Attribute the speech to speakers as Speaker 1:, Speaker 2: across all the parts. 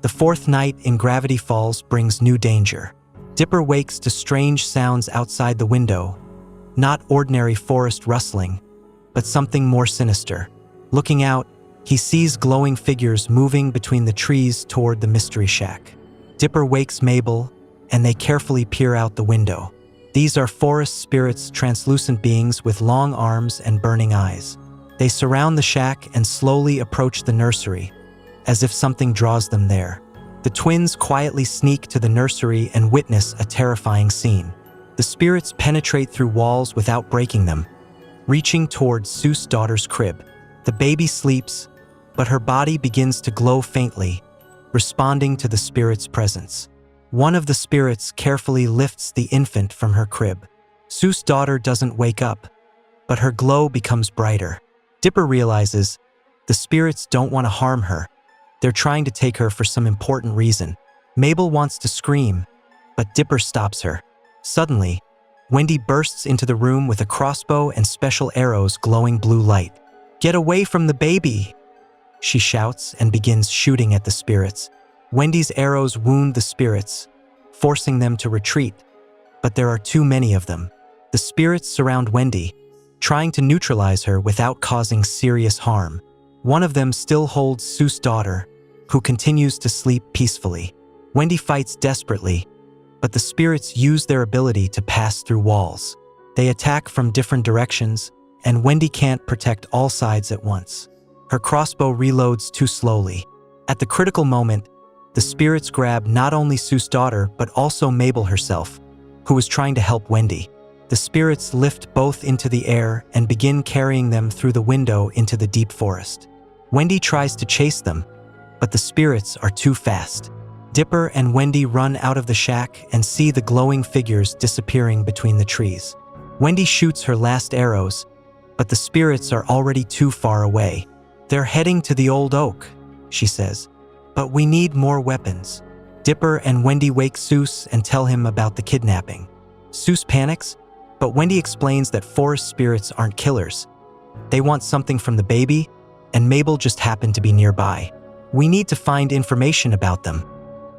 Speaker 1: The fourth night in Gravity Falls brings new danger. Dipper wakes to strange sounds outside the window. Not ordinary forest rustling, but something more sinister. Looking out, he sees glowing figures moving between the trees toward the mystery shack. Dipper wakes Mabel, and they carefully peer out the window. These are forest spirits, translucent beings with long arms and burning eyes. They surround the shack and slowly approach the nursery, as if something draws them there. The twins quietly sneak to the nursery and witness a terrifying scene. The spirits penetrate through walls without breaking them, reaching toward Soos' daughter's crib. The baby sleeps, but her body begins to glow faintly, responding to the spirit's presence. One of the spirits carefully lifts the infant from her crib. Soos' daughter doesn't wake up, but her glow becomes brighter. Dipper realizes the spirits don't want to harm her. They're trying to take her for some important reason. Mabel wants to scream, but Dipper stops her. Suddenly, Wendy bursts into the room with a crossbow and special arrows glowing blue light. "Get away from the baby!" she shouts and begins shooting at the spirits. Wendy's arrows wound the spirits, forcing them to retreat, but there are too many of them. The spirits surround Wendy, trying to neutralize her without causing serious harm. One of them still holds Soos' daughter, who continues to sleep peacefully. Wendy fights desperately, but the spirits use their ability to pass through walls. They attack from different directions, and Wendy can't protect all sides at once. Her crossbow reloads too slowly. At the critical moment, the spirits grab not only Soos' daughter, but also Mabel herself, who is trying to help Wendy. The spirits lift both into the air and begin carrying them through the window into the deep forest. Wendy tries to chase them, but the spirits are too fast. Dipper and Wendy run out of the shack and see the glowing figures disappearing between the trees. Wendy shoots her last arrows, but the spirits are already too far away. "They're heading to the old oak," she says. "But we need more weapons." Dipper and Wendy wake Soos and tell him about the kidnapping. Soos panics, but Wendy explains that forest spirits aren't killers. They want something from the baby, and Mabel just happened to be nearby. "We need to find information about them,"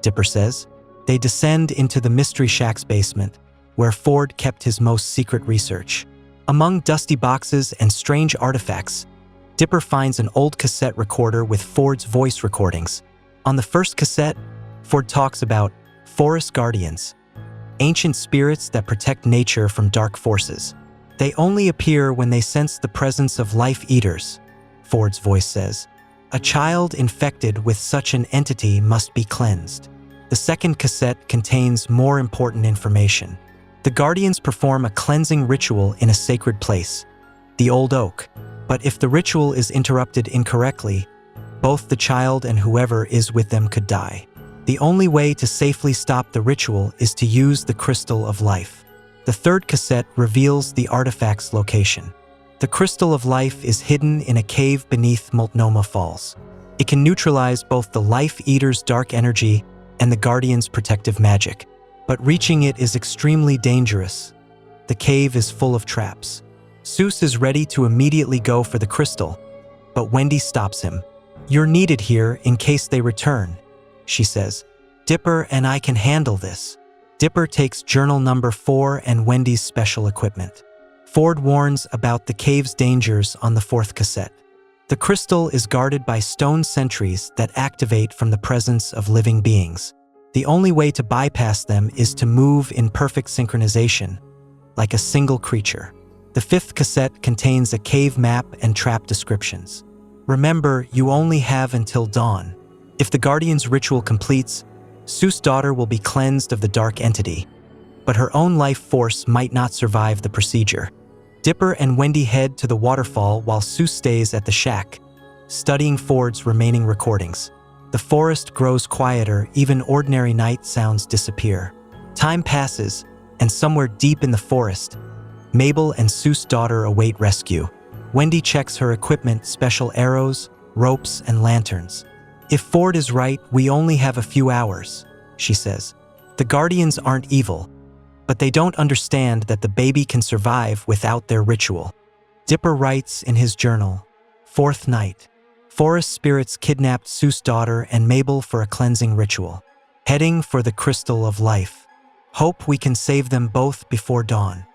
Speaker 1: Dipper says. They descend into the mystery shack's basement, where Ford kept his most secret research. Among dusty boxes and strange artifacts, Dipper finds an old cassette recorder with Ford's voice recordings. On the first cassette, Ford talks about forest guardians, ancient spirits that protect nature from dark forces. "They only appear when they sense the presence of life eaters," Ford's voice says. "A child infected with such an entity must be cleansed." The second cassette contains more important information. The guardians perform a cleansing ritual in a sacred place, the old oak. But if the ritual is interrupted incorrectly, both the child and whoever is with them could die. The only way to safely stop the ritual is to use the crystal of life. The third cassette reveals the artifact's location. The crystal of life is hidden in a cave beneath Multnomah Falls. It can neutralize both the Life Eater's dark energy and the Guardian's protective magic. But reaching it is extremely dangerous. The cave is full of traps. Soos is ready to immediately go for the crystal, but Wendy stops him. "You're needed here in case they return," she says. "Dipper and I can handle this." Dipper takes journal number 4 and Wendy's special equipment. Ford warns about the cave's dangers on the fourth cassette. The crystal is guarded by stone sentries that activate from the presence of living beings. The only way to bypass them is to move in perfect synchronization, like a single creature. The fifth cassette contains a cave map and trap descriptions. Remember, you only have until dawn. If the Guardian's ritual completes, Soos' daughter will be cleansed of the dark entity, but her own life force might not survive the procedure. Dipper and Wendy head to the waterfall while Soos stays at the shack, studying Ford's remaining recordings. The forest grows quieter, even ordinary night sounds disappear. Time passes, and somewhere deep in the forest, Mabel and Soos' daughter await rescue. Wendy checks her equipment, special arrows, ropes, and lanterns. "If Ford is right, we only have a few hours," she says. "The Guardians aren't evil, but they don't understand that the baby can survive without their ritual." Dipper writes in his journal, "Fourth night. Forest spirits kidnapped Soos' daughter and Mabel for a cleansing ritual, heading for the crystal of life. Hope we can save them both before dawn.